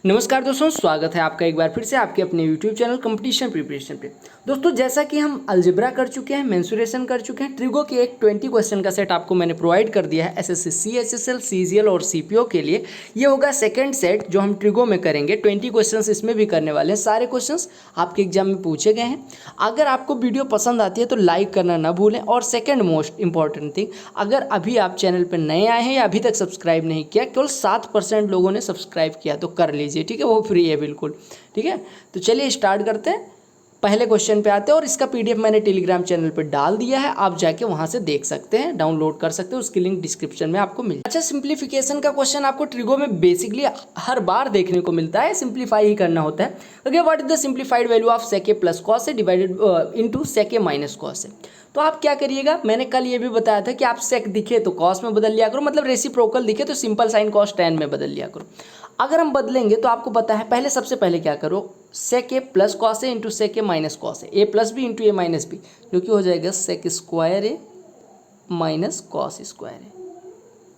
नमस्कार दोस्तों, स्वागत है आपका एक बार फिर से आपके अपने YouTube चैनल कंपटीशन प्रिपरेशन पे। दोस्तों, जैसा कि हम अलजेब्रा कर चुके हैं, मेंसुरेशन कर चुके हैं, ट्रिगो के एक 20 क्वेश्चन का सेट आपको मैंने प्रोवाइड कर दिया है एसएससी सीएचएसएल सीजीएल और सीपीओ के लिए। ये होगा सेकंड सेट जो हम ट्रिगो में करेंगे। 20 क्वेश्चन इसमें भी करने वाले हैं। सारे क्वेश्चन आपके एग्जाम में पूछे गए हैं। अगर आपको वीडियो पसंद आती है तो लाइक करना ना भूलें। और सेकेंड मोस्ट इंपॉर्टेंट थिंग, अगर अभी आप चैनल पर नए आए हैं या अभी तक सब्सक्राइब नहीं किया, केवल 7% लोगों ने सब्सक्राइब किया तो कर लीजिए, ठीक है। वो फ्री है बिल्कुल, ठीक है। तो चलिए स्टार्ट करते हैं। पहले क्वेश्चन पे आते हैं और इसका पीडीएफ मैंने टेलीग्राम चैनल पे डाल दिया है, आप जाके वहां से देख सकते हैं, डाउनलोड कर सकते हैं। उसकी लिंक डिस्क्रिप्शन में आपको मिल। अच्छा, सिंप्लीफिकेशन का क्वेश्चन आपको ट्रिगो में बेसिकली हर बार देखने को मिलता है। सिंप्लीफाई ही करना होता है। Okay, what is the simplified value of sec a plus cos A divided into sec a minus cos A. तो आप क्या करिएगा, मैंने कल ये भी बताया था कि आप sec दिखे तो cos में बदल लिया करो, मतलब रेसिप्रोकल दिखे तो सिंपल साइन cos tan में बदल लिया करो। अगर हम बदलेंगे तो आपको पता है, पहले सबसे पहले क्या करो, sec a plus cos A into sec a minus cos A plus B into A minus B, जो कि हो जाएगा sec square A minus cos square A.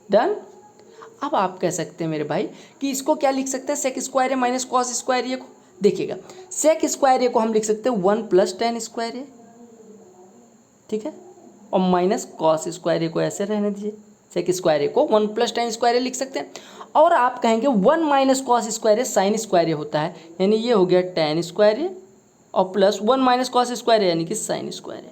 Done. अब आप कह सकते हैं मेरे भाई कि इसको क्या लिख सकते हैं, sec square A minus cos square ए को। देखिएगा, sec स्क्वायर ए को हम लिख सकते हैं 1 प्लस tan स्क्वायर ए, ठीक है, और माइनस कॉस स्क्वायर ए को ऐसे रहने दीजिए। सेक स्क्वायर ए को 1 प्लस tan स्क्वायर ए लिख सकते हैं। और आप कहेंगे 1 माइनस कॉस स्क्वायर ए साइन स्क्वायर ए होता है, यानी ये हो गया tan स्क्वायर ए और प्लस 1 माइनस कॉस स्क्वायर ए यानी कि साइन स्क्वायर ए।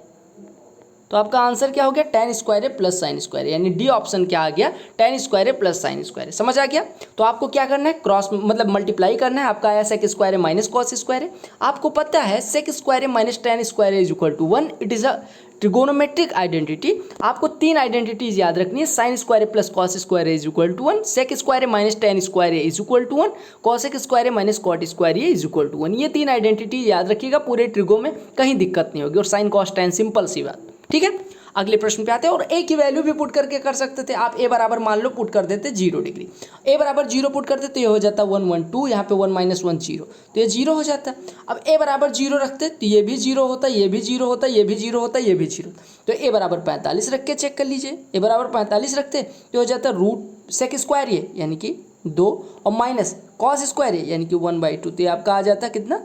तो आपका आंसर क्या हो गया, tan square A plus sign square ए, यानी डी ऑप्शन क्या आ गया, tan square A plus sign square ए। समझ आ गया। तो आपको क्या करना है, क्रॉस मतलब मल्टीप्लाई करना है। आपका आया sec square A minus cos square A. आपको पता है sec square A minus tan square A is equal to 1। It is a trigonometric identity. आपको 3 आइडेंटिटीज याद रखनी है। Sine square A plus cos square A is equal to 1, sec square A minus tan square A is equal to 1, cosec square A minus cot square A is equal to 1। ये 3 identity याद रखिएगा, पूरे trigo में कहीं दिक्कत नहीं होगी। और साइन कॉस tan सिंपल सी बात, ठीक है। अगले प्रश्न पे आते हैं। और ए की वैल्यू भी पुट करके कर सकते थे आप। ए बराबर मान लो पुट कर देते 0 डिग्री, ए बराबर 0 पुट करते तो ये हो जाता 1 1 2, यहाँ पे 1 माइनस 1 0, तो ये 0 हो जाता। अब ए बराबर 0 रखते तो ये भी 0 होता, ये भी 0 होता, ये भी 0 होता, ये भी 0। तो ए बराबर 45 रख के चेक कर लीजिए। ए बराबर 45 रखते तो हो जाता रूट सेक स्क्वायर ए यानी कि 2 और माइनस कॉस स्क्वायर ए यानी कि 1/2, तो ये आपका आ जाता कितना,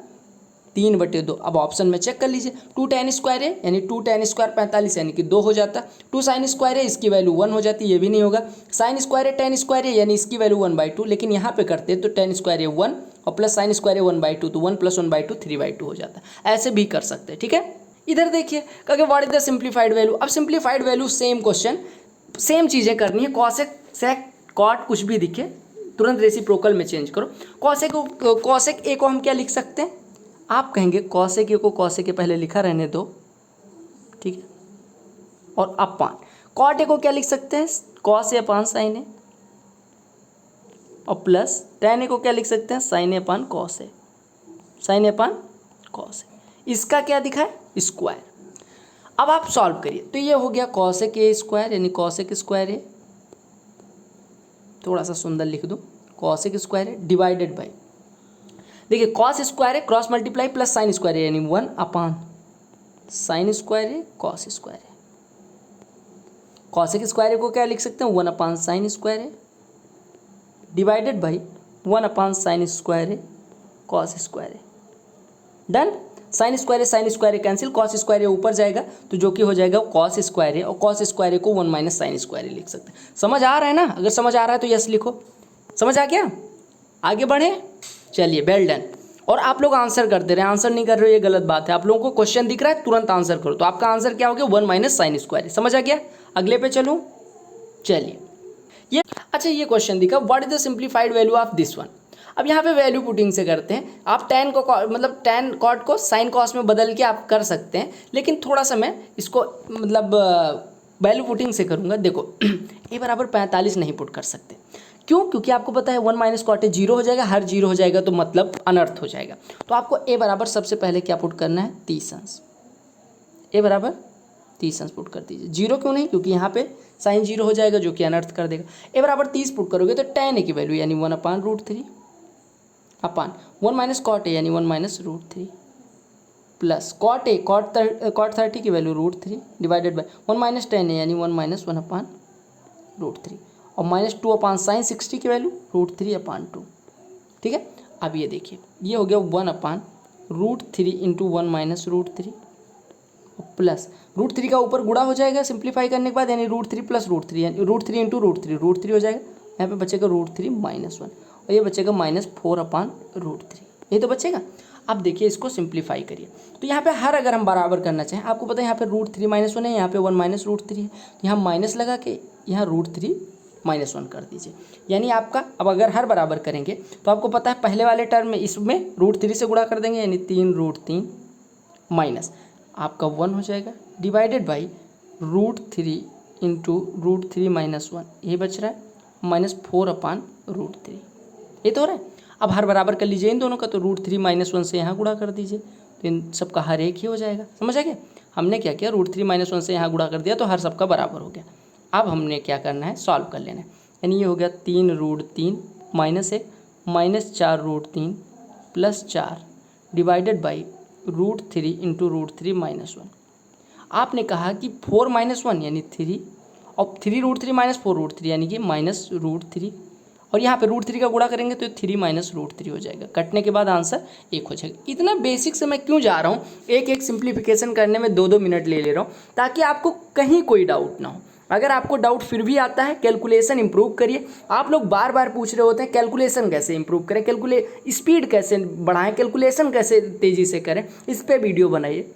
3/2। अब ऑप्शन में चेक कर लीजिए, 2 tan स्क्वायर है यानी 2 tan स्क्वायर 45 यानी कि 2 हो जाता। 2 साइन स्क्वायर है, इसकी वैल्यू 1 हो जाती, ये भी नहीं होगा। साइन स्क्वायर है tan स्क्वायर है यानी इसकी वैल्यू 1/2, लेकिन यहाँ पे करते हैं तो tan स्क्वायर है 1 और प्लस साइन स्क्वायर है 1/2, तो 1 प्लस 1/2 3/2 हो जाता। ऐसे भी कर सकते हैं, ठीक है। इधर देखिए, क्योंकि what is the simplified value. अब simplified value same question, same चीज़ें करनी है। कॉसेक सेक कॉट कुछ भी दिखे तुरंत रेसिप्रोकल में चेंज करो। कॉसेक ए को हम क्या लिख सकते हैं, आप कहेंगे कॉसेक ए को कॉसेक ए पहले लिखा रहने दो, ठीक है, और अपान कॉट ए को क्या लिख सकते हैं, कॉस ए अपान साइन ए, और प्लस tan ए को क्या लिख सकते हैं, sign A upon cos A, sign A upon cos A. इसका क्या दिखा है, स्क्वायर। अब आप सॉल्व करिए तो ये हो गया कॉसेक ए स्क्वायर यानी कॉसेक स्क्वायर ए, थोड़ा सा सुंदर लिख दो, cosec square A divided by, देखिए कॉस स्क्वायर है cross multiply plus sign square है यानी 1 अपान साइन स्क्वायर है कॉस स्क्वायर है। कॉसेक स्क्वायर को क्या लिख सकते हैं, 1 अपान साइन स्क्वायर है divided by 1 upon sign square है कॉस स्क्वायर है। डन। साइन स्क्वायर है कैंसिल, कॉस स्क्वायर है ऊपर जाएगा तो जो कि हो जाएगा कॉस स्क्वायर है, और कॉस स्क्वायर को 1 माइनस साइन स्क्वायर है लिख सकते हैं। समझ आ रहा है ना, अगर समझ आ रहा है तो यस लिखो। समझ आ गया, आगे बढ़े। चलिए, वेल डन। और आप लोग आंसर कर दे रहे हैं, आंसर नहीं कर रहे हो ये गलत बात है। आप लोगों को क्वेश्चन दिख रहा है तुरंत आंसर करो, तो आपका आंसर क्या हो गया, 1 माइनस साइन स्क्वायर। समझ आ गया। अगले पे चलूँ, चलिए। ये अच्छा, ये क्वेश्चन दिखा, what is the simplified value of this one. अब यहाँ पे वैल्यू पुटिंग से करते हैं। आप tan को मतलब tan कॉट को साइन कॉस में बदल के आप कर सकते हैं, लेकिन थोड़ा सा मैं इसको मतलब वैल्यू पुटिंग से करूँगा। देखो ए बराबर 45 नहीं पुट कर सकते, क्यों, क्योंकि आपको पता है 1 माइनस कॉट ए 0 हो जाएगा, हर 0 हो जाएगा तो मतलब अनर्थ हो जाएगा। तो आपको ए बराबर सबसे पहले क्या पुट करना है, 30 अंश। ए बराबर 30 अंश पुट कर दीजिए। 0 क्यों नहीं, क्योंकि यहाँ पे साइन 0 हो जाएगा जो कि अनर्थ कर देगा। ए बराबर 30 पुट करोगे तो tan ए की वैल्यू यानी 1 अपान √3 अपान 1 माइनस कॉट ए यानी 1 minus √3 plus cot A cot 30 की value √3 divided by 1 minus tan A यानी 1 माइनस 1 अपान √3 और माइनस 2 अपान साइन 60 की वैल्यू √3 अपान 2, ठीक है। अब ये देखिए, ये हो गया 1/√3 इंटू 1 माइनस √3 प्लस √3 का ऊपर गुणा हो जाएगा सिंप्लीफाई करने के बाद, यानी √3 प्लस √3 यानी √3 इंटू √3 हो जाएगा। यहाँ पे बचेगा √3 -1 और ये बचेगा -4/√3, यही तो बचेगा। अब देखिए इसको सिंप्लीफाई करिए, तो यहाँ पे हर अगर हम बराबर करना चाहें, आपको पता है यहाँ पे √3 -1 है, यहाँ पे 1 माइनस √3 है, तो यहाँ माइनस लगा के यहाँ √3 -1 कर दीजिए। यानी आपका अब अगर हर बराबर करेंगे तो आपको पता है पहले वाले टर्म में इसमें √3 से गुणा कर देंगे, यानी 3√3 माइनस आपका 1 हो जाएगा, डिवाइडेड बाई √3 इंटू √3 -1, ये बच रहा है -4/√3, ये तो हो रहा है। अब हर बराबर कर लीजिए इन दोनों का, तो √3 -1 से यहाँ गुणा कर दीजिए, तो इन सबका हर एक ही हो जाएगा। समझ आ गया? हमने क्या किया, √3 -1 से यहाँ गुणा कर दिया तो हर सबका बराबर हो गया। अब हमने क्या करना है, सॉल्व कर लेना है, यानी ये हो गया 3√3 -1 -4√3 +4 डिवाइडेड बाई √3 इंटू √3 -1। आपने कहा कि 4 -1 यानी 3 और 3√3 -4√3 यानी कि -√3, और यहाँ पे √3 का गुणा करेंगे तो 3 -√3 हो जाएगा। कटने के बाद आंसर 1 हो जाएगा। इतना बेसिक से मैं क्यों जा रहा हूँ, एक एक सिंप्लीफिकेशन करने में 2-2 मिनट ले रहा हूँ, ताकि आपको कहीं कोई डाउट ना हो। अगर आपको डाउट फिर भी आता है, कैलकुलेशन इंप्रूव करिए। आप लोग बार बार पूछ रहे होते हैं कैलकुलेशन कैसे इंप्रूव करें, स्पीड कैसे बढ़ाएं, कैलकुलेशन कैसे तेज़ी से करें, इस पर वीडियो बनाइए।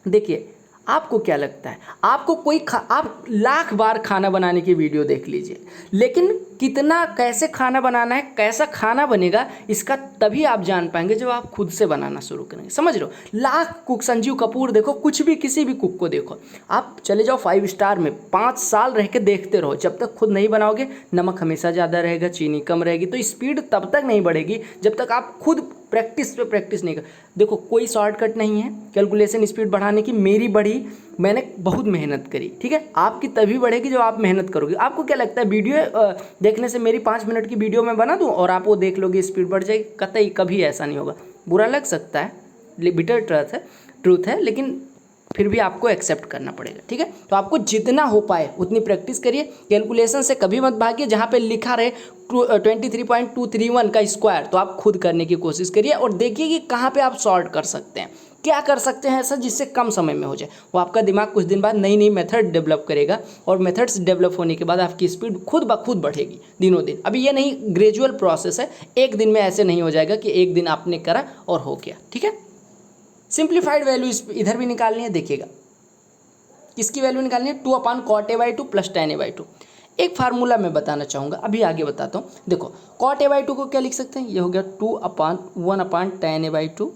देखिए आपको क्या लगता है, आपको आप लाख बार खाना बनाने की वीडियो देख लीजिए, लेकिन कितना कैसे खाना बनाना है, कैसा खाना बनेगा, इसका तभी आप जान पाएंगे जब आप खुद से बनाना शुरू करेंगे। समझ रहे हो? लाख कुक, संजीव कपूर देखो, कुछ भी किसी भी कुक को देखो, आप चले जाओ 5 स्टार में, 5 साल रह के देखते रहो, जब तक खुद नहीं बनाओगे नमक हमेशा ज़्यादा रहेगा, चीनी कम रहेगी, तो स्पीड तब तक नहीं बढ़ेगी जब तक आप खुद प्रैक्टिस पे प्रैक्टिस नहीं कर। देखो कोई शॉर्टकट नहीं है कैलकुलेशन स्पीड बढ़ाने की, मेरी बढ़ी, मैंने बहुत मेहनत करी, ठीक है? आपकी तभी बढ़ेगी जब आप मेहनत करोगे। आपको क्या लगता है वीडियो देखने से मेरी 5 मिनट की वीडियो मैं बना दूं और आप वो देख लोगे स्पीड बढ़ जाएगी? कतई कभी ऐसा नहीं होगा। बुरा लग सकता है, बिटर ट्रूथ है, लेकिन फिर भी आपको एक्सेप्ट करना पड़ेगा, ठीक है? तो आपको जितना हो पाए उतनी प्रैक्टिस करिए, कैलकुलेशन से कभी मत भागिए। जहाँ पे लिखा रहे 23.231 का स्क्वायर, तो आप खुद करने की कोशिश करिए और देखिए कि कहाँ पे आप सॉल्व कर सकते हैं, क्या कर सकते हैं ऐसा जिससे कम समय में हो जाए। वो आपका दिमाग कुछ दिन बाद नई नई मेथड डेवलप करेगा, और मेथड्स डेवलप होने के बाद आपकी स्पीड खुद ब खुद बढ़ेगी दिनों दिन। अभी ये नहीं, ग्रेजुअल प्रोसेस है, एक दिन में ऐसे नहीं हो जाएगा कि एक दिन आपने करा और हो गया, ठीक है? सिंप्लीफाइड वैल्यू इधर भी निकालनी है, देखिएगा किसकी वैल्यू निकालनी है, 2/cot a/2 + tan a/2। एक फार्मूला मैं बताना चाहूँगा, अभी आगे बताता हूँ। देखो cot a/2 को क्या लिख सकते हैं, ये हो गया 2/1/tan a/2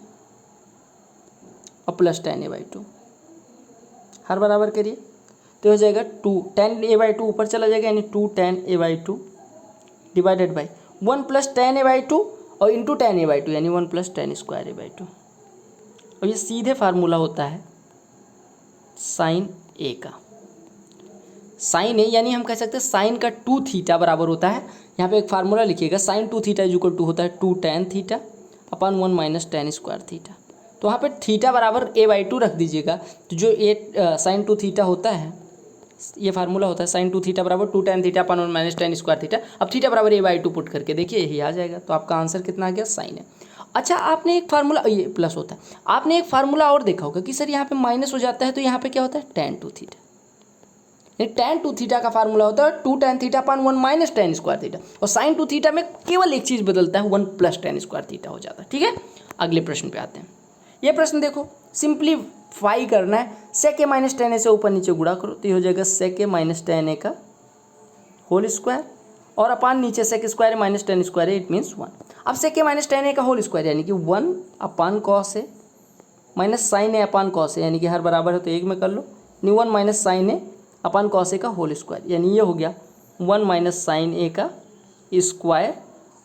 और + tan a/2, हर बराबर करिए तो हो जाएगा 2 tan a/2 ऊपर चला जाएगा, यानी 2 tan a/2 divided by 1 + tan a/2 और इंटू tan a/2 यानी 1 + tan स्क्वायर a/2। और ये सीधे फार्मूला होता है साइन ए का। साइन ए यानी हम कह सकते हैं साइन का 2 थीटा बराबर होता है, यहाँ पे एक फार्मूला लिखिएगा, साइन 2 थीटा = होता है 2 tan थीटा अपन 1 - tan स्क्वायर थीटा। तो वहाँ पे थीटा बराबर a/2 रख दीजिएगा, तो जो साइन 2 थीटा होता है, ये फार्मूला होता है साइन 2 थीटा बराबर 2 tan थीटा अपन 1 - tan स्क्वायर थीटा। अब थीटा बराबर a/2 पुट करके देखिए, यही आ जाएगा। तो आपका आंसर कितना आ गया, साइन है। अच्छा, आपने एक फार्मूला, ये प्लस होता है, आपने एक फार्मूला और देखा होगा कि सर यहाँ पे माइनस हो जाता है, तो यहाँ पे क्या होता है, tan 2 थीटा। ये tan 2 थीटा का फार्मूला होता है 2 tan थीटा अपन 1 - tan स्क्वायर थीटा, और साइन 2 थीटा में केवल एक चीज़ बदलता है, 1 + tan स्क्वायर थीटा हो जाता है, ठीक है? अगले प्रश्न पे आते हैं। ये प्रश्न देखो, सिंप्लीफाई करना है, sec a - tan a से ऊपर नीचे गुणा करो, तो ये हो जाएगा sec a - tan a का होल स्क्वायर, और अपान नीचे sec स्क्वायर - tan स्क्वायर है, इट मीन्स 1। अब sec a - tan a का होल स्क्वायर यानी कि 1/cos a minus sine A upon cos a, यानी कि हर बराबर है तो एक में कर लो, नहीं 1 - sin a upon cos a का होल स्क्वायर, यानी ये हो गया 1 - sin a का स्क्वायर,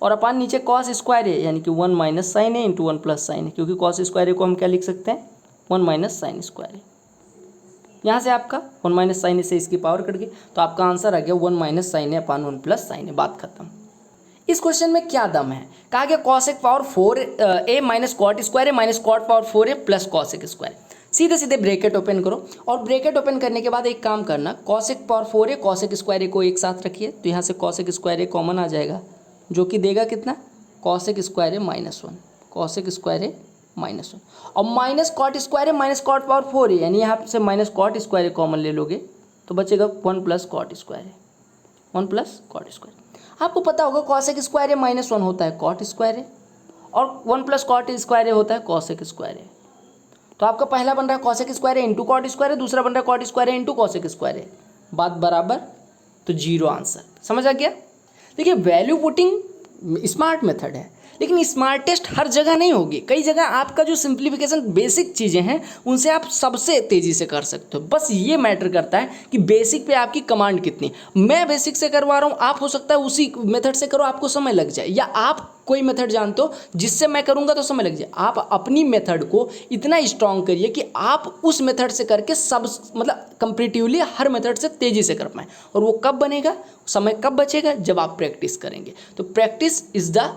और अपान नीचे cos स्क्वायर है, यानी कि 1 - sin a into 1 + sin a, क्योंकि cos स्क्वायर को हम क्या लिख सकते हैं, 1 - sin स्क्वायर है। यहाँ से आपका 1 - sin a से इसकी पावर कट गई, तो आपका आंसर आ गया 1 - sin a upon 1 + sin a। बात खत्म। इस क्वेश्चन में क्या दम है, कहा गया cosec power 4a - cot square है - cot power 4a + cosec square. सीधे सीधे ब्रैकेट ओपन करो, और ब्रैकेट ओपन करने के बाद एक काम करना, cosec power 4a cosec square को एक साथ रखिए, तो यहाँ से cosec स्क्वायर कॉमन आ जाएगा, जो कि देगा कितना, कॉसेक स्क्वायर है -1, कॉसेक स्क्वायर है -1 और माइनस कॉट स्क्वायर है माइनस कॉट पावर 4 है, यानी यहाँ से माइनस कॉट स्क्वायर कॉमन ले लोगे तो बचेगा 1 प्लस कॉट स्क्वायर है, 1 प्लस कॉट स्क्वायर। आपको पता होगा कॉसेक स्क्वायर है -1 होता है कॉट स्क्वायर है और 1 प्लस कॉट स्क्वायर है होता है कॉसेक स्क्वायर है। तो आपका पहला बन रहा है कॉसेक स्क्वायर है इंटू कॉट स्क्वायर है, दूसरा बन रहा है कॉट स्क्वायर है इंटू कॉसेक स्क्वायर है, बात बराबर, तो 0 आंसर। समझ आ गया? देखिए वैल्यू पुटिंग स्मार्ट मेथड है, लेकिन स्मार्टेस्ट हर जगह नहीं होगी। कई जगह आपका जो सिंप्लीफिकेशन बेसिक चीज़ें हैं उनसे आप सबसे तेज़ी से कर सकते हो। बस ये मैटर करता है कि बेसिक पे आपकी कमांड कितनी। मैं बेसिक से करवा रहा हूँ, आप हो सकता है उसी मेथड से करो, आपको समय लग जाए, या आप कोई मेथड जानते हो जिससे मैं करूँगा तो समय लग जाए। आप अपनी मेथड को इतना स्ट्रॉन्ग करिए कि आप उस मेथड से करके सब मतलब कंपेरेटिवली हर मेथड से तेज़ी से कर पाएँ। और वो कब बनेगा, समय कब बचेगा, जब आप प्रैक्टिस करेंगे। तो practice is the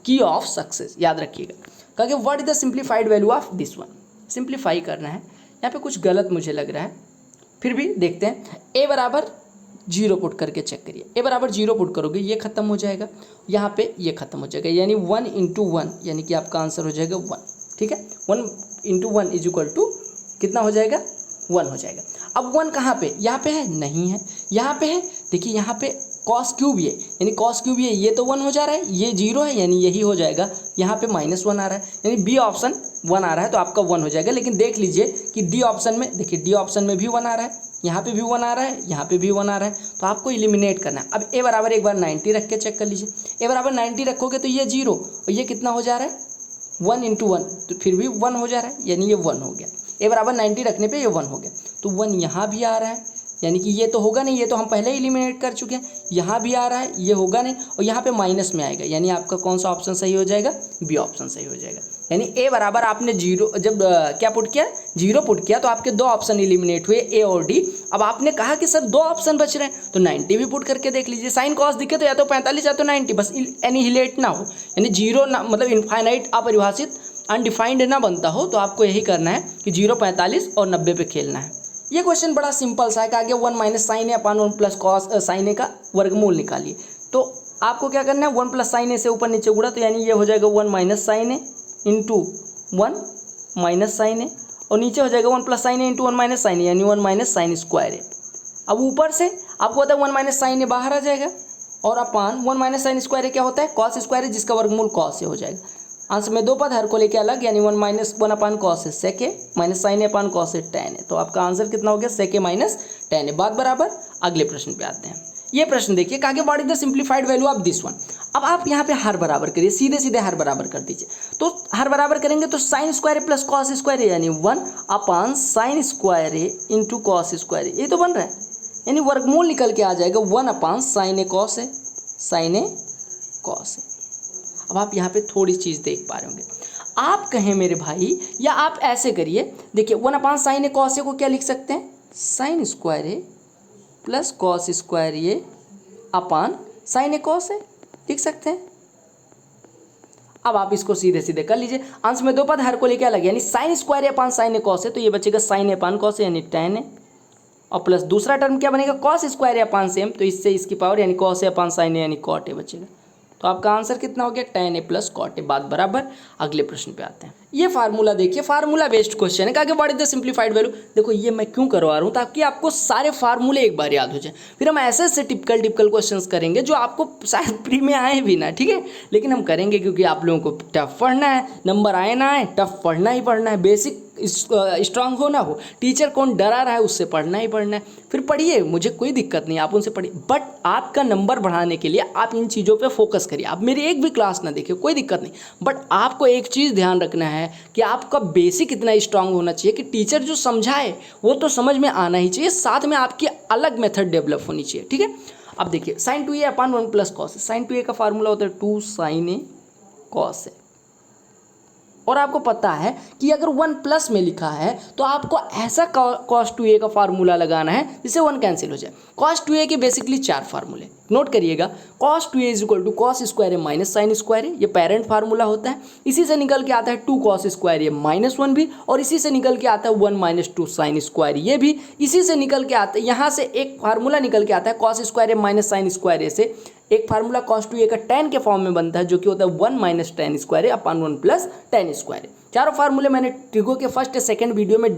key of success, याद रखिएगा। कहा what is the simplified value of this one, simplify करना है। यहाँ पे कुछ गलत मुझे लग रहा है, फिर भी देखते हैं। ए बराबर 0 पुट करके चेक करिए, ए बराबर 0 पुट करोगे ये खत्म हो जाएगा, यहाँ पे ये खत्म हो जाएगा, यानी 1 इंटू 1 यानी कि आपका आंसर हो जाएगा 1। ठीक है, 1 इंटू 1 इज इक्वल टू कितना हो जाएगा, 1 हो जाएगा। अब 1 कहाँ पे, यहाँ पे है, नहीं है, यहाँ पे है। देखिए यहाँ पे कॉस क्यूब ये, यानी कॉस क्यूब ये तो 1 हो जा रहा है, ये 0 है यानी यही हो जाएगा। यहाँ पे -1 आ रहा है, यानी बी ऑप्शन 1 आ रहा है तो आपका 1 हो जाएगा। लेकिन देख लीजिए कि डी ऑप्शन में, देखिए डी ऑप्शन में भी 1 आ रहा है, यहाँ पे भी 1 आ रहा है, यहाँ पे भी 1 आ रहा है, तो आपको इलिमिनेट करना है। अब ए बराबर एक बार 90 रख के चेक कर लीजिए, ए बराबर 90 रखोगे तो ये 0 और ये कितना हो जा रहा है 1 इंटू 1, तो फिर भी 1 हो जा रहा है, यानी ये 1 हो गया। ए बराबर 90 रखने पे ये 1 हो गया, तो 1 यहाँ भी आ रहा है, यानी कि ये तो होगा नहीं, ये तो हम पहले ही एलिमिनेट कर चुके हैं। यहाँ भी आ रहा है, ये होगा नहीं, और यहाँ पे माइनस में आएगा, यानी आपका कौन सा ऑप्शन सही हो जाएगा, बी ऑप्शन सही हो जाएगा। यानी ए बराबर आपने 0 जब क्या पुट किया, 0 पुट किया तो आपके 2 ऑप्शन एलिमिनेट हुए, ए और डी। अब आपने कहा कि सर 2 ऑप्शन बच रहे हैं तो 90 भी पुट करके देख लीजिए। साइन कॉस दिखे तो या तो 45 या तो 90, बस एनिहिलेट ना हो, यानी 0 ना, मतलब इनफाइनाइट अपरिभाषित अनडिफाइंड ना बनता हो। तो आपको यही करना है कि 0, 45 और 90 पे खेलना है। ये क्वेश्चन बड़ा सिंपल सा है कि आगे 1 minus sine A upon 1 plus cos sine ए का वर्गमूल निकालिए। तो आपको क्या करना है, 1 प्लस साइन ए से ऊपर नीचे गुणा, तो यानी ये हो जाएगा 1 माइनस साइन ए इंटू 1 माइनस साइन ए, और नीचे हो जाएगा 1 प्लस साइन ए इंटू 1 माइनस साइन ए, यानी 1 माइनस साइन स्क्वायर ए। अब ऊपर से आपको पता है 1 माइनस साइन ए बाहर आ जाएगा, और अपान 1 माइनस साइन स्क्वायर ए क्या होता है, कॉस स्क्वायर ए, जिसका वर्गमूल कॉस ए हो जाएगा। आंसर में 2 पद, हर को लेके अलग, यानी 1 minus 1 upon cos A sec A minus sine A upon cos A tan A. तो आपका आंसर कितना हो गया, सेक ए माइनस टैन ए। बात बराबर। अगले प्रश्न पे आते हैं। ये प्रश्न देखिए, कहा what is the simplified value of this one. अब आप यहाँ पे हर बराबर करिए, सीधे सीधे हर बराबर कर दीजिए। तो हर बराबर करेंगे तो sign square A plus cos square ए, यानी 1 अपान sign square A into cos square A, ये तो बन रहा है, यानी वर्गमूल निकल के आ जाएगा 1 अपान sign A cos A, sign A cos ए। अब आप यहाँ पे थोड़ी चीज़ देख पा रहे होंगे, आप कहें मेरे भाई, या आप ऐसे करिए, देखिए 1 अपान साइन ए कॉस ए को क्या लिख सकते हैं, sign square A plus cos square A upon sign A cos ए लिख सकते हैं। अब आप इसको सीधे सीधे कर लीजिए, अंश में 2 पद, हर को लेके अलग, यानी sign square A upon sign A cos A, तो ये बचेगा sign A upon cos A यानी टैन ए, और प्लस दूसरा टर्म क्या बनेगा, कॉस स्क्वायर ए अपान सेम, तो इससे इसकी पावर यानी कॉस ए अपान साइन ए यानी कॉट ए बचेगा। तो आपका आंसर कितना हो गया, tan A plus cot A. बात बराबर। अगले प्रश्न पे आते हैं। ये फार्मूला देखिए, फार्मूला बेस्ड क्वेश्चन है। कहा what is the simplified value. देखो ये मैं क्यों करवा रहा हूँ, ताकि आपको सारे फार्मूले एक बार याद हो जाए। फिर हम ऐसे ऐसे टिपिकल क्वेश्चंस करेंगे जो आपको शायद प्री में आए भी ना, ठीक है, लेकिन हम करेंगे क्योंकि आप लोगों को टफ पढ़ना है, नंबर आए ना आए, टफ पढ़ना ही पढ़ना है। बेसिक स्ट्रांग हो ना हो, टीचर कौन डरा रहा है उससे पढ़ना ही पढ़ना है। फिर पढ़िए, मुझे कोई दिक्कत नहीं, आप उनसे पढ़िए, बट आपका नंबर बढ़ाने के लिए आप इन चीज़ों पे फोकस करिए। आप मेरी एक भी क्लास ना देखिए, कोई दिक्कत नहीं, बट आपको एक चीज़ ध्यान रखना है कि आपका बेसिक इतना स्ट्रांग होना चाहिए कि टीचर जो समझाए वो तो समझ में आना ही चाहिए, साथ में आपकी अलग मेथड डेवलप होनी चाहिए, ठीक है। अब देखिए साइन 2a अपान 1 प्लस कॉस ए, साइन 2a का फार्मूला होता है 2 साइन ए कॉस ए, और आपको पता है कि अगर 1 प्लस में लिखा है तो आपको ऐसा कॉस 2a का फार्मूला लगाना है जिससे 1 कैंसिल हो जाए। कॉस 2a के बेसिकली 4 फार्मूले नोट करिएगा। Cos 2a is equal to cos square A minus sine square A, ये पेरेंट फार्मूला होता है। इसी से निकल के आता है 2 कॉस स्क्वायर ए माइनस 1 भी, और इसी से निकल के आता है 1 माइनस 2 साइन स्क्वायर ये भी। इसी से निकल के आता है, यहाँ से एक फार्मूला निकल के आता है cos square A minus sine square ए से एक फार्मूला cos 2a का tan के फॉर्म में बनता है जो कि होता है 1 माइनस टेन स्क्वायर है अपॉन 1 प्लस टेन स्क्वायर। चारों फार्मूले मैंने ट्रिगो के फर्स्ट या सेकंड वीडियो में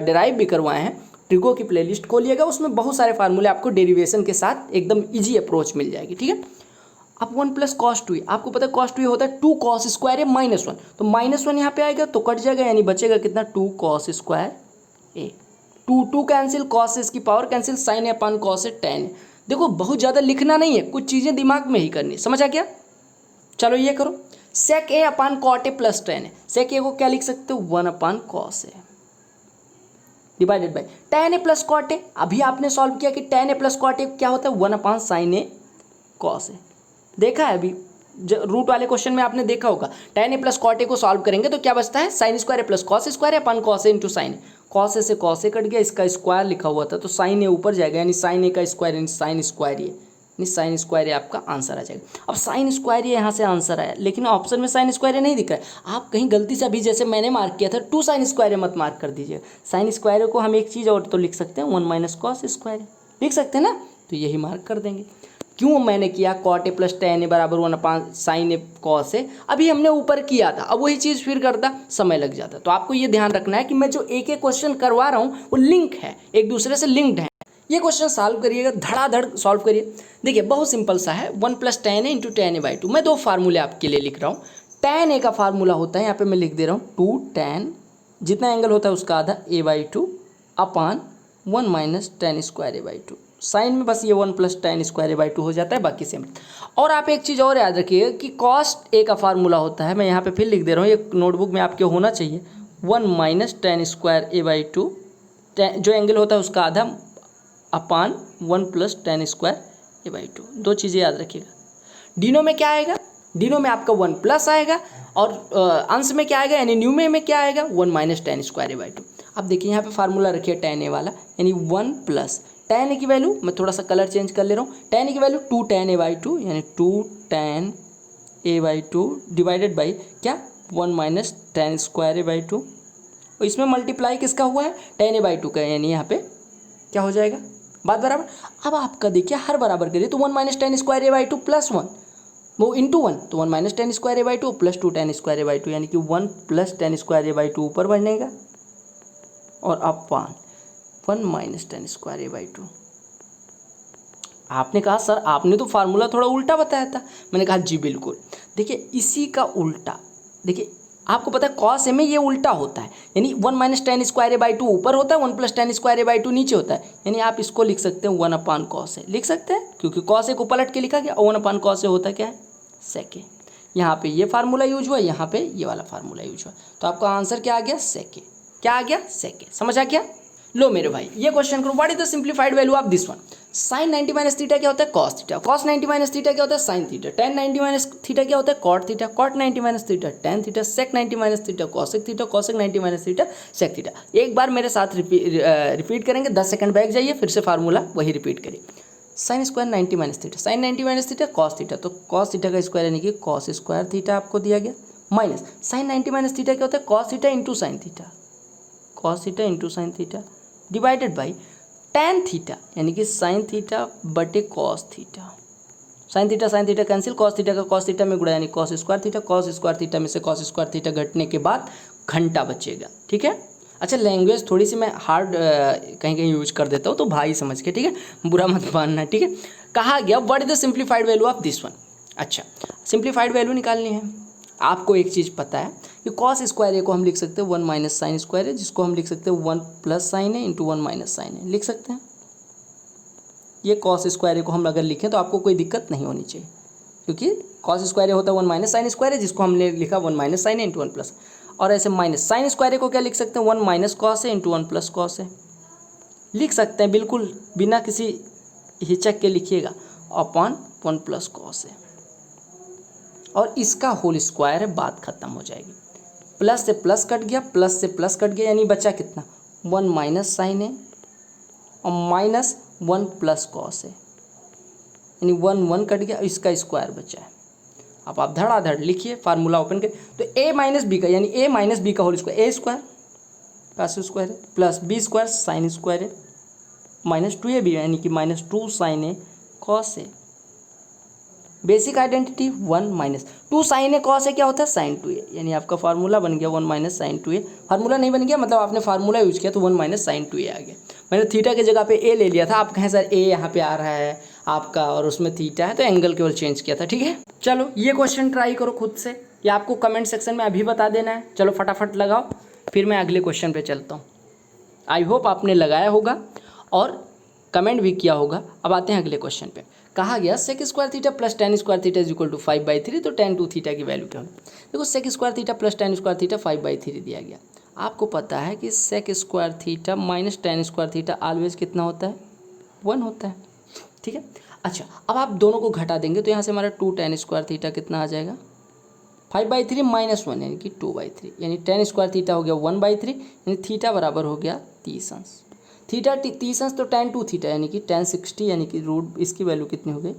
डिराइव भी करवाए हैं। ट्रिगो की प्लेलिस्ट खोलिएगा, उसमें बहुत सारे फार्मूले आपको डेरिवेशन के साथ एकदम ईजी अप्रोच मिल जाएगी, ठीक है। अब 1 प्लस कॉस 2, आपको पता है कॉस 2 होता है 2 कॉस स्क्वायर है माइनस 1, तो माइनस 1 यहाँ पे आएगा तो कट जाएगा, यानी बचेगा कितना 2 कॉस स्क्वायर ए। 2 कैंसिल, कॉस इसकी पावर कैंसिल, साइन ए अपॉन कॉस ए टेन। देखो बहुत ज़्यादा लिखना नहीं है, कुछ चीज़ें दिमाग में ही करनी, समझ आ गया। चलो ये करो, sec A upon cot A plus tan है। सेक ए को क्या लिख सकते हो 1 upon cos A divided by tan A plus cot A. अभी आपने सॉल्व किया कि tan A plus cot A क्या होता है 1 upon sine A cos A. देखा है अभी रूट वाले क्वेश्चन में आपने देखा होगा, tan A plus cot A को सॉल्व करेंगे तो क्या बचता है sine square A plus cos square है upon cos A into sine. Cos A से कॉस ए कट गया, इसका स्क्वायर लिखा हुआ था तो साइन ए ऊपर जाएगा, यानी साइन ए का स्क्वायर यानी साइन स्क्वायर ए, यानी साइन स्क्वायर ए आपका आंसर आ जाएगा। अब साइन स्क्वायर ए यहाँ से आंसर आया, लेकिन ऑप्शन में साइन स्क्वायर ए नहीं दिख रहा है। आप कहीं गलती से अभी जैसे मैंने मार्क किया था 2 साइन स्क्वायर ए मत मार्क कर दीजिए। साइन स्क्वायर को हम एक चीज़ और तो लिख सकते हैं 1 माइनस कॉस स्क्वायर लिख सकते हैं ना, तो यही मार्क कर देंगे। क्यों मैंने किया कॉट ए प्लस टेन ए बराबर 1 अपॉन साइन ए कॉस ए, अभी हमने ऊपर किया था, अब वही चीज़ फिर करता समय लग जाता। तो आपको ये ध्यान रखना है कि मैं जो एक एक क्वेश्चन करवा रहा हूँ वो लिंक है, एक दूसरे से लिंक्ड है। ये क्वेश्चन सॉल्व करिएगा, धड़ाधड़ सॉल्व करिए। देखिए बहुत सिंपल सा है, 1 plus ten A into ten A by 2। मैं 2 फार्मूले आपके लिए लिख रहा हूँ। टेन ए का फार्मूला होता है, यहाँ पे मैं लिख दे रहा हूँ 2 टेन, जितना एंगल होता है उसका आधा A by 2 upon 1 minus tan square A by 2। Sine में बस ये 1 plus tan square A by 2 हो जाता है, बाकी सेम। और आप एक चीज़ और याद रखिएगा कि कॉस ए का फार्मूला होता है, मैं यहाँ पे फिर लिख दे रहा हूँ, ये नोटबुक में आपके होना चाहिए, 1 minus tan square A by 2, जो एंगल होता है उसका आधा अपान 1 plus tan square A by 2। 2 चीज़ें याद रखिएगा। डिनो में क्या आएगा, डिनो में आपका 1 प्लस आएगा, और अंश में क्या आएगा यानी न्यू में क्या आएगा 1 minus tan square A by 2। अब देखिए यहाँ पे फार्मूला रखिए टेन ए वाला, यानी 1 प्लस टेन ए की वैल्यू, मैं थोड़ा सा कलर चेंज कर ले रहा हूँ, टेन ए की वैल्यू 2 टेन ए बाई 2, यानी 2 ten A by 2 divided by क्या 1 minus tan square A by 2। और इसमें मल्टीप्लाई किसका हुआ है टेन ए बाई 2 का, यानी यहाँ पे क्या हो जाएगा बात बराबर। अब आपका देखिए हर बराबर करिए तो 1 minus tan square A by 2 plus 1 वो इंटू 1, तो 1 minus tan square A by 2 plus 2 ten square A by 2, यानी कि 1 plus tan square A by 2 ऊपर बनेगा और अपान 1 minus tan square A by 2। आपने कहा सर आपने तो फार्मूला थोड़ा उल्टा बताया था, मैंने कहा जी बिल्कुल। देखिए इसी का उल्टा, देखिए आपको पता है कॉस ए में ये उल्टा होता है, यानी 1 minus tan square A by 2 ऊपर होता है, 1 plus tan square A by 2 नीचे होता है, यानी आप इसको लिख सकते हैं 1 अपान कॉस ए, लिख सकते हैं क्योंकि कॉस ए को पलट के लिखा गया, 1 अपान कॉस ए होता क्या है सेक ए। यहाँ पे ये फार्मूला यूज हुआ, यहाँ पे ये वाला फार्मूला यूज हुआ, तो आपका आंसर क्या आ गया सेक ए। क्या आ गया सेक ए, समझ आ गया। लो मेरे भाई ये क्वेश्चन करो, what is the simplified value of this one. Sine 90 minus theta क्या होता है cos theta, cos 90 minus theta क्या होता है sine theta, tan 90 minus theta क्या होता है cot theta, cot 90 minus theta tan theta, sec 90 minus theta cosec theta, cosec 90 minus theta sec theta. एक बार मेरे साथ रिपीट करेंगे, 10 सेकंड बैक जाइए, फिर से फार्मूला वही रिपीट करिए। Sine square 90 minus theta, sine 90 minus theta cos theta, तो कॉस थीटा का स्क्वायर यानी कि कॉस स्क्वायर थीटा आपको दिया गया, माइनस साइन 90 माइनस थीटा क्या होता है cos theta into sine theta, cos theta into sine theta divided by tan theta यानी कि साइन थीटा बटे cos theta. Sine theta cancel, cos theta का कॉस थीटा में गुणा यानी कॉस स्क्वायर थीटा में से कॉस स्क्वायर थीटा घटने के बाद घंटा बचेगा, ठीक है। अच्छा लैंग्वेज थोड़ी सी मैं हार्ड कहीं कहीं यूज कर देता हूँ तो भाई समझ के, ठीक है, बुरा मत मानना, ठीक है। कहा गया what is the simplified value of this one. अच्छा सिंप्लीफाइड वैल्यू निकालनी है, आपको एक चीज़ पता है कि कॉस स्क्वायर ए को हम लिख सकते हैं 1 माइनस साइन स्क्वायर है, जिसको हम लिख सकते हैं 1 प्लस साइन है इंटू 1 माइनस साइन है, लिख सकते हैं। ये कॉस स्क्वायर ए को हम अगर लिखें तो आपको कोई दिक्कत नहीं होनी चाहिए, क्योंकि कॉस स्क्वायर ए होता है 1 माइनस साइन स्क्वायर है, जिसको हमने लिखा 1 माइनस साइन है इंटू 1 प्लस, और ऐसे माइनस साइन स्क्वायर ए को क्या लिख सकते हैं 1 माइनस कॉस है इंटू 1 प्लस कॉस है, लिख सकते हैं बिल्कुल बिना किसी हिचक के लिखिएगा, अपॉन 1 प्लस कॉस है, और इसका होल स्क्वायर है, बात खत्म हो जाएगी। प्लस से प्लस कट गया, प्लस से प्लस कट गया, यानी बचा कितना 1 माइनस साइन है और माइनस 1 प्लस कॉस है, यानी 1 1 कट गया, इसका स्क्वायर बचा है। अब आप धड़ाधड़ लिखिए, फार्मूला ओपन करें तो a माइनस बी का यानी a माइनस बी का whole square, A square cos square है plus B square sine square है माइनस 2ab यानी कि माइनस 2 साइन है कॉस है basic identity 1 minus 2 sine A cos A क्या होता है साइन 2a, यानी आपका फार्मूला बन गया 1 माइनस साइन 2a। फार्मूला नहीं बन गया मतलब आपने फार्मूला यूज किया तो 1 माइनस साइन 2a आ गया। मैंने थीटा की जगह पे ए ले लिया था, आप कहें सर ए यहाँ पे आ रहा है आपका और उसमें थीटा है, तो एंगल केवल चेंज किया था। ठीक है, चलो ये क्वेश्चन ट्राई करो खुद से, या आपको कमेंट सेक्शन में अभी बता देना है। चलो फटाफट लगाओ, फिर मैं अगले क्वेश्चन पे चलता हूँ। आई होप आपने लगाया होगा और कमेंट भी किया होगा। अब आते हैं अगले क्वेश्चन पे। कहा गया sec square theta plus tan square theta is equal to 5/3, तो टेन टू थीटा की वैल्यू क्या होगी। देखो sec square theta plus tan square theta 5/3 दिया गया। आपको पता है कि sec square theta minus tan square theta always कितना होता है 1 होता है। ठीक है, अच्छा अब आप दोनों को घटा देंगे तो यहाँ से हमारा 2 टेन स्क्वायर थीटा कितना आ जाएगा 5/3 माइनस 1 यानी कि 2/3, यानी टेन स्क्वायर थीटा हो गया 1/3, यानी थीटा बराबर हो गया 30 अंश। थीटा 30 अंश तो टेन टू थीटा यानी कि टेन 60, यानी कि रूट इसकी वैल्यू कितनी हो गई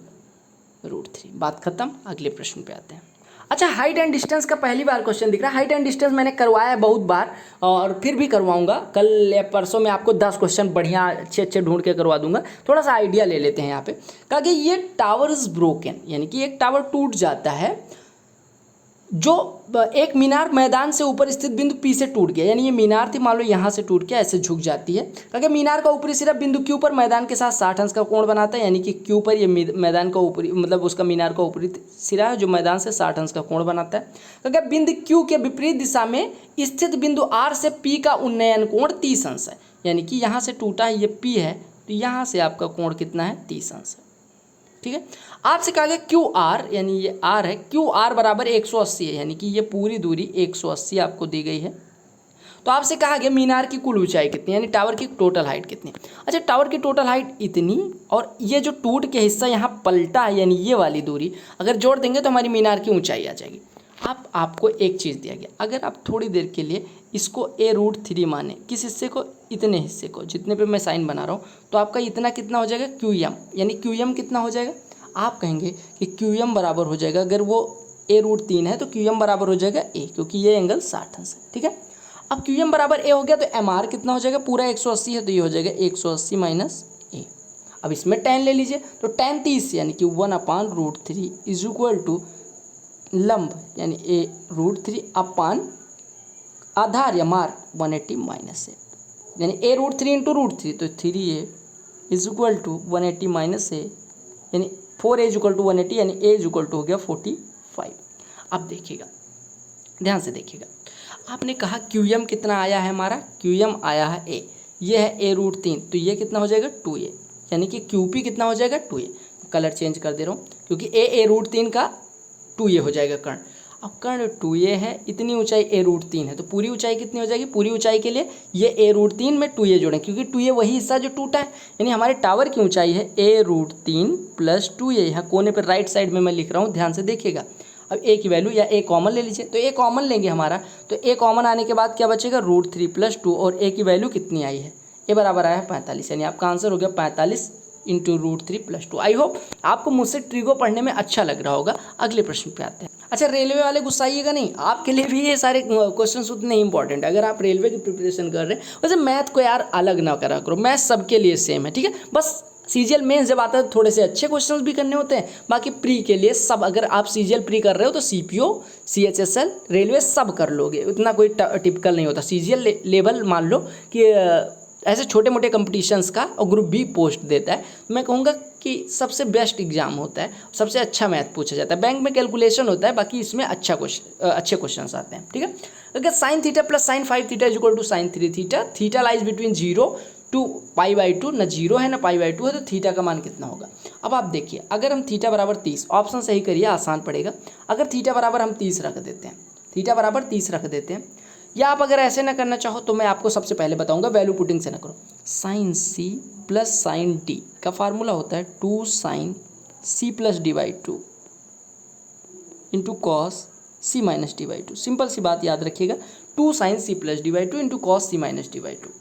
√3। बात खत्म, अगले प्रश्न पे आते हैं। अच्छा हाइट एंड डिस्टेंस का पहली बार क्वेश्चन दिख रहा है। हाइट एंड डिस्टेंस मैंने करवाया है बहुत बार और फिर भी करवाऊंगा, कल या परसों में आपको 10 क्वेश्चन बढ़िया अच्छे अच्छे ढूंढ के करवा दूंगा। थोड़ा सा आइडिया ले लेते हैं यहाँ पे। कहा कि ये टावर इज ब्रोकन, यानी कि एक टावर टूट जाता है जो एक मीनार मैदान से ऊपर स्थित बिंदु P से टूट गया, यानी ये मीनार थी मान लो यहाँ से टूट के ऐसे झुक जाती है। क्योंकि मीनार का ऊपरी सिरा बिंदु Q पर मैदान के साथ 60 अंश का कोण बनाता है, यानी कि Q पर ये मैदान का ऊपरी मतलब उसका मीनार का ऊपरी सिरा है जो मैदान से 60 अंश का कोण बनाता है। क्योंकि बिंदु Q के विपरीत दिशा में स्थित बिंदु R से P का उन्नयन कोण 30 अंश है, यानी कि यहाँ से टूटा है ये P है तो यहाँ से आपका कोण कितना है 30 अंश है। ठीक है, आपसे कहा गया क्यू आर, यानी ये आर है, क्यू आर बराबर 180 है, यानी कि ये पूरी दूरी 180 आपको दी गई है। तो आपसे कहा गया मीनार की कुल ऊंचाई कितनी, यानी टावर की टोटल हाइट कितनी। अच्छा टावर की टोटल हाइट इतनी और ये जो टूट के हिस्सा यहाँ पलटा है यानी ये वाली दूरी अगर जोड़ देंगे तो हमारी मीनार की ऊंचाई आ जाएगी। आपको एक चीज़ दिया गया, अगर आप थोड़ी देर के लिए इसको a√3 माने किस हिस्से को, इतने हिस्से को जितने पे मैं साइन बना रहा हूँ, तो आपका इतना कितना हो जाएगा QM, यानी QM कितना हो जाएगा। आप कहेंगे कि QM बराबर हो जाएगा, अगर वो a√3 है तो QM बराबर हो जाएगा a, क्योंकि ये एंगल 60 अंश है। ठीक है, अब QM बराबर a हो गया तो MR कितना हो जाएगा, पूरा 180 है तो ये हो जाएगा 180 माइनस a। अब इसमें tan ले लीजिए तो tan 30 यानी कि 1/√3 इज इक्वल टू लंब यानी a√3 अपान आधार या मार्क 180 माइनस a, यानी a√3 इंटू √3 तो 3a is equal to 180 minus a, यानी 4a इज इक्वल टू 180, यानी a इज इक्वल टू हो गया 45। अब देखिएगा ध्यान से देखिएगा, आपने कहा QM कितना आया है, हमारा QM आया है a, ये है a√3 तो ये कितना हो जाएगा 2a, यानी कि QP कितना हो जाएगा 2a। कलर चेंज कर दे रहा हूँ क्योंकि a√3 का 2a हो जाएगा कर्ण। अब कर्ण 2a है, इतनी ऊंचाई a√3 है तो पूरी ऊंचाई कितनी हो जाएगी, पूरी ऊंचाई के लिए ये a√3 में 2a जोड़ें क्योंकि 2a वही हिस्सा जो टूटा है, यानी हमारे टावर की ऊंचाई है a√3 प्लस 2a। यहाँ कोने पर राइट साइड में मैं लिख रहा हूँ, ध्यान से देखिएगा। अब a की वैल्यू या a कॉमन ले लीजिए, तो a कॉमन लेंगे हमारा, तो a कॉमन आने के बाद क्या बचेगा √3 प्लस 2, और a की वैल्यू कितनी आई है, a बराबर आया है 45, यानी आपका आंसर हो गया 45 इंटू √3 प्लस 2। आई होप आपको मुझसे ट्रिगो पढ़ने में अच्छा लग रहा होगा। अगले प्रश्न पे आते हैं। अच्छा रेलवे वाले गुस्साइएगा नहीं, आपके लिए भी ये सारे क्वेश्चन उतने इंपॉर्टेंट है अगर आप रेलवे की प्रिपरेशन कर रहे हैं। वैसे मैथ को यार अलग ना करा करो, मैथ सबके लिए सेम है। ठीक है, बस सीजीएल मेंस जब आता है तो थोड़े से अच्छे क्वेश्चंस भी करने होते हैं, बाकी प्री के लिए सब, अगर आप सीजीएल प्री कर रहे हो तो सीपीओ CHSL रेलवे सब कर लोगे, उतना कोई टिपिकल नहीं होता। सीजीएल लेवल मान लो कि ऐसे छोटे मोटे कंपटीशंस का और ग्रुप भी पोस्ट देता है, मैं कहूँगा कि सबसे बेस्ट एग्जाम होता है, सबसे अच्छा मैथ पूछा जाता है। बैंक में कैलकुलेशन होता है, बाकी इसमें अच्छे क्वेश्चन आते हैं। ठीक है, अगर sine theta plus sine 5 theta is equal to sine 3 theta, theta lies between 0 to π/2, ना 0 है ना π/2 है, तो थीटा का मान कितना होगा। अब आप देखिए, अगर हम थीटा बराबर 30, ऑप्शन सही करिए आसान पड़ेगा। अगर थीटा बराबर हम 30 रख देते हैं, थीटा बराबर 30 रख देते हैं, या आप अगर ऐसे ना करना चाहो तो मैं आपको सबसे पहले बताऊंगा, वैल्यू पुटिंग से ना करो। Sine C plus sine D का फार्मूला होता है 2 sine C plus D/2 into cos C minus D/2। Simple सी बात याद रखिएगा, 2 sine C plus D/2 into cos C minus D/2।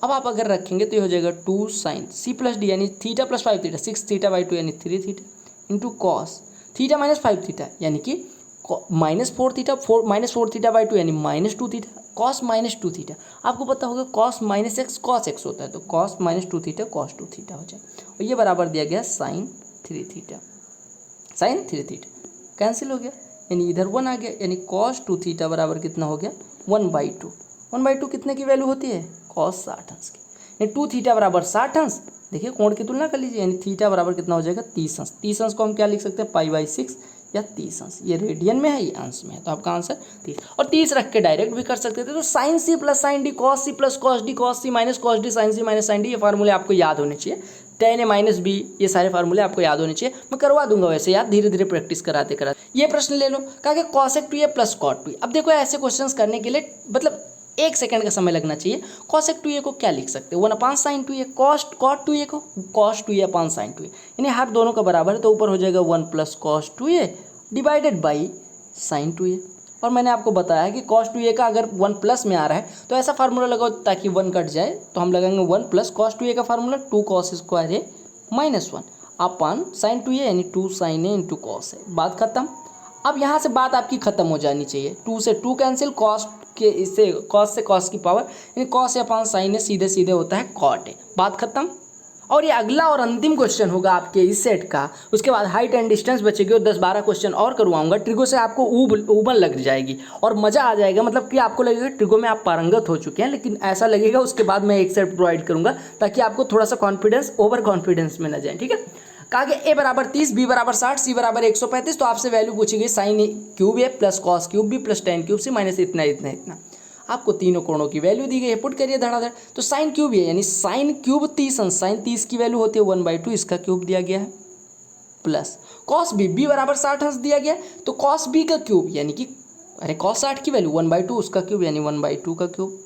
अब आप अगर रखेंगे तो ये हो जाएगा 2 साइन C प्लस D यानी थीटा प्लस 5 थीटा 6 थीटा/2 यानी 3 theta into cos theta minus 5 theta यानी कि -4 थीटा -4 थीटा/2 यानी -2 थीटा कॉस -2 थीटा। आपको पता होगा कॉस -x कॉस x होता है, तो कॉस -2 थीटा कॉस 2 थीटा हो जाए, और ये बराबर दिया गया sine 3 theta. Sine 3 theta cancel हो गया, यानी इधर 1 आ गया, यानी cos 2 थीटा बराबर कितना हो गया 1/2। 1/2 कितने की वैल्यू होती है cos 60 अंश की, यानी 2 थीटा बराबर 60 अंश। देखिए कोण की तुलना कर लीजिए, यानी थीटा बराबर कितना हो जाएगा 30 अंश। 30 अंश को हम क्या लिख सकते हैं π/6 या 30 अंश। ये रेडियन में है, ये अंश में है, तो आपका आंसर 30। और 30 रख के डायरेक्ट भी कर सकते थे, तो sine C plus sine D cos C plus cos D cos C minus cos D sine C minus sine D, ये फार्मूले आपको याद होने चाहिए। tan a माइनस बी, ये सारे फार्मूले आपको याद होने चाहिए। मैं करवा दूंगा वैसे याद, धीरे धीरे प्रैक्टिस कराते कराते। ये प्रश्न ले लो, कहा कि cosec 2a plus cot 2a। अब देखो ऐसे क्वेश्चंस करने के लिए मतलब 1 सेकंड का समय लगना चाहिए। cosec 2a को क्या लिख सकते हैं 1/sin 2a, cot 2a को cos 2a/sin 2a, यानी हर दोनों का बराबर है, तो ऊपर हो जाएगा 1 + cos 2a divided by sin 2a। और मैंने आपको बताया कि cos 2a का अगर 1 प्लस में आ रहा है तो ऐसा फार्मूला लगाओ ताकि 1 कट जाए, तो हम लगाएंगे 1 + cos 2a का formula 2 cos square a minus 1 upon sin 2a, यानी 2 sin a into cos a। बात खत्म। अब यहाँ से बात आपकी खत्म हो जानी चाहिए, 2 से 2 कैंसिल, cos के इससे cos से cos की पावर, यानी cos a/sin a सीधे सीधे होता है cot a। बात खत्म। और ये अगला और अंतिम क्वेश्चन होगा आपके इस सेट का, उसके बाद हाइट एंड डिस्टेंस बचेगी और 10-12 क्वेश्चन और करवाऊंगा। ट्रिगो से आपको उबन लग जाएगी और मज़ा आ जाएगा, मतलब कि आपको लगेगा ट्रिगो में आप पारंगत हो चुके हैं, लेकिन ऐसा लगेगा उसके बाद मैं एक सेट प्रोवाइड करूंगा ताकि आपको थोड़ा सा कॉन्फिडेंस ओवर कॉन्फिडेंस में न जाए, ठीक है। कहा कि a बराबर 30, b बराबर 60, c बराबर 135, तो आपसे वैल्यू पूछी गई sine cube a plus cos cube b plus ten cube c minus इतना इतना इतना। आपको तीनों कोणों की वैल्यू दी गई है, पुट करिए धड़ाधड़। तो साइन क्यूब है, यानी साइन क्यूब 30 अंश, साइन 30 की वैल्यू होती है 1/2, इसका क्यूब दिया गया है, प्लस कॉस b बराबर 60 अंश दिया गया, तो कॉस b का क्यूब यानी कि अरे कॉस 60 की वैल्यू 1/2, उसका क्यूब यानी 1/2 का cube,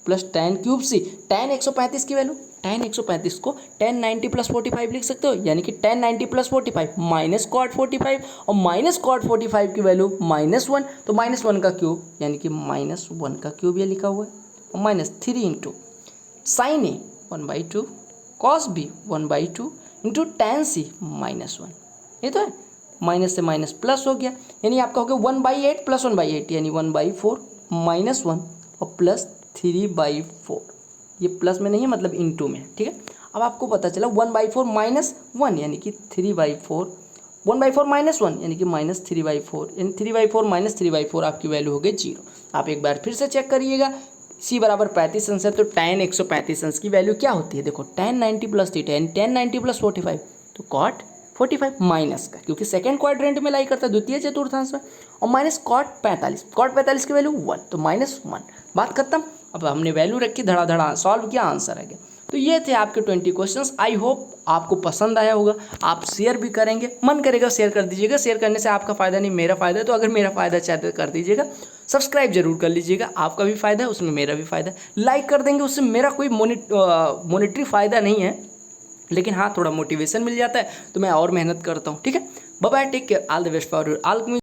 plus ten cube c, ten 135 की वैल्यू, टेन 135 को 1090 + 45 लिख सकते हो, यानी कि 1090 + 45 माइनस कॉट 45, और माइनस कॉट 45 की वैल्यू -1, तो -1 का क्यूब यानी कि -1 का क्यूब ये लिखा हुआ है, और -3 into sine a 1/2 cos b 1/2 into ten c -1, ये तो है, माइनस से माइनस प्लस हो गया, यानी आपका हो गया 1/8 + 1/8 यानी 1/4 -1 और प्लस 3/4, ये प्लस में नहीं है मतलब इनटू में, ठीक है। अब आपको पता चला 1/4 -1 यानी कि 3/4, 1/4 -1 यानी कि -3/4, यानी 3/4 -3/4 आपकी वैल्यू हो गई 0। आप एक बार फिर से चेक करिएगा, c बराबर 35 अंश है, तो tan 135 अंश की वैल्यू क्या होती है, देखो tan 90 + थीटा यानी tan 90 + 45, तो cot 45 माइनस का, क्योंकि सेकंड क्वाड्रेंट में लाई करता है, द्वितीय चतुर्थांश में, और माइनस cot 45 की वैल्यू 1, तो -1। बात खत्म। अब हमने वैल्यू रखी, धड़ा सॉल्व किया, आंसर आ गया। तो ये थे आपके 20 क्वेश्चंस। आई होप आपको पसंद आया होगा, आप शेयर भी करेंगे, मन करेगा शेयर कर दीजिएगा, शेयर करने से आपका फ़ायदा नहीं मेरा फ़ायदा है, तो अगर मेरा फ़ायदा चाहते तो कर दीजिएगा, सब्सक्राइब जरूर कर लीजिएगा, आपका भी फ़ायदा है उसमें मेरा भी फ़ायदा है, लाइक कर देंगे उससे मेरा कोई मॉनेटरी फ़ायदा नहीं है, लेकिन हाँ थोड़ा मोटिवेशन मिल जाता है, तो मैं और मेहनत करता हूँ, ठीक है। Bye bye, take care, all the best for all.